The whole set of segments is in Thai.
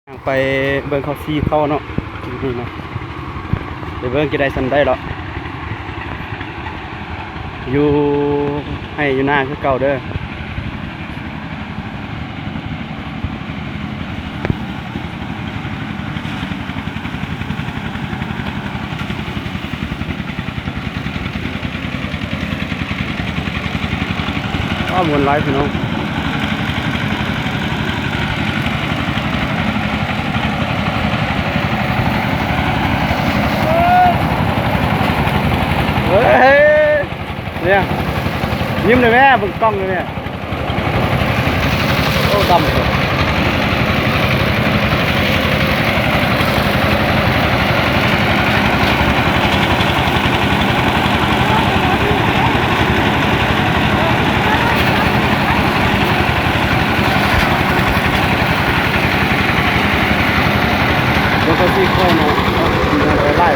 ไปเบิ่งเขาซีเข้าเนาะนี่นะไปเบิ่งกี่ได้สันได้หรออยู่ให้อยู่หน้าคือเก่าเด้อก็วนไลฟ์พี่น้องเฮ้ยเนี่ยยิ้มเลยแม่บึงกล้องเลยเนี่ยโอ้ดำเลยแล้วก็ที่เข้ามามีอะไรไล่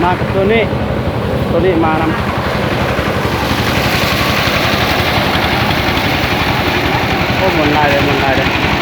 มาตัวนี้มานำโอ้หมดลายเลย